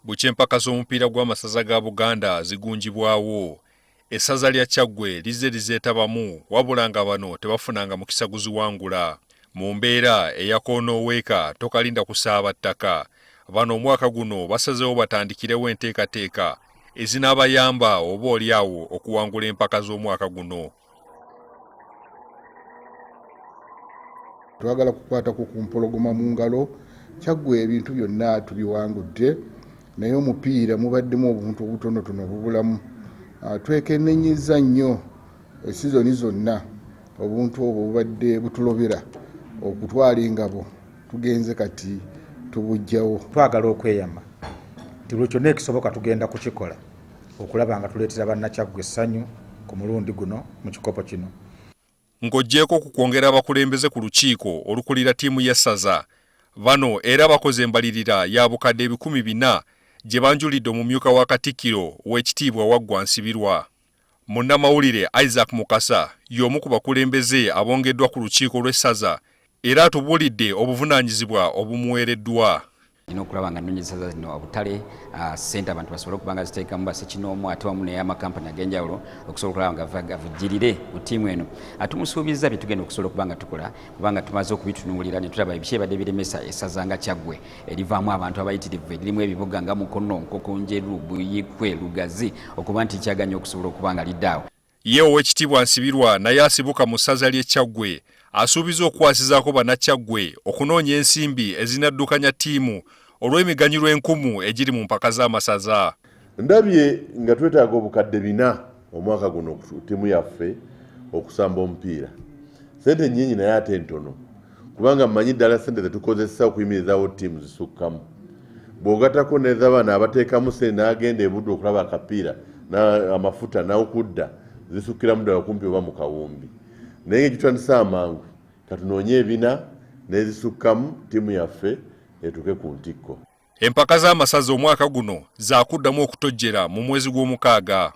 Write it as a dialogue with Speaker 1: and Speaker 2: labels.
Speaker 1: Bukyempaka z'omupiira gw'amasaza ga Buganda zigunjibwawo. Essaza lya Kyaggwe lizze lizeetabamu wabula nga bano tebafunanga mukisa guziwangula. Mu mbeera eyakoonoweeka tokalinda kusaaba ttaka. Bano omwaka guno basazeewo batandikirewo enteekateeka ezinaabayamba oba oliawo okuwangula empaka z'omwaka guno.
Speaker 2: Twagala kukwata ku mpologoma mu ngalo. Kyaggwe ebintu byonna tubiwangudde naye omupiira mubaddemu obuntu obutonotono obubulamu. Twekennenyezza nnyo esizoni zonna obuntu obwo bubadde butulobera okutwala engabo tugenze kati tubujjawo.
Speaker 3: Twagala okweyama nti buli kyonna ekisoboka tugenda kukikola okulaba nga tuleetera bannakyaggwe essanyu ku mulundi guno mu kikopo kino.
Speaker 1: Ng'oggyeko ku kwongera abakulembeze ku lukiiko olukulira ttiimu y'essaza, bano era bakoze embalirira ya bukadde 400 gye banjulidde omumyuka wa Katikkiro w'ekitiibwa Waggwa Nsibirwa. Munnamawulire Isaac Mukasa y'omu ku bakulembeze abongeddwa ku lukiiko lw'essaza era atubuulidde obuvunaanyizibwa obumuweereddwa.
Speaker 4: Ino okulaba nga nnonyeza zino obutale ssente abantu basobole okuba nga ziteekamu bassekinoomu ate wamu n'ey'amakampani ag'enjawulo okusobola okulaba nga vujjirire ku ttiimu eno. Tumusuubiza bye tugenda okusobola okuba nga tukola kubanga tumaze okubitunuulira ne tulaba ebiki ebadde biremesa essaza nga Kyaggwe erivaamu abantu abayitirivu eririmu ebibuga nga Mukono, Nkoko, Njeru, Buyikwe, Lugazi okuba nti kyaganya okusobola okuba nga lidaawo.
Speaker 1: Ye Oweekitiibwa Nsibirwa naye asibuka mu ssaza ly'e Kyaggwe asuubiza okukwasizaako bannakyaggwe okunoonya ensimbi ezinaddukanya ttiimu olw'emiganyulwa enkumu egiri mu mpaka z'amasaza.
Speaker 5: Ndabye nga twetaaga obukadde 4 omwaka guno ku ttiimu yaffe okusamba omupiira. Ssente nnyingi naye ate ntono kubanga mmanyi ddala ssente zetukozesa okuyimirizaawo ttiimu zisukkamu. Bw'ogatako n'ez'abaana abateekamu ssente n'agenda ebudde okulaba akapiira amafuta n'okudda zisukkiramu ddala kumpi oba mu kawumbi. Naye ekitwandisa amangu katunoonye 4 n'ezisukkamu ttiimu yaffe etuuke ku ntikko.
Speaker 1: Empaka z'amasaza omwaka guno zaakuddamu okutojjera mu mwezi gw'omukaaga.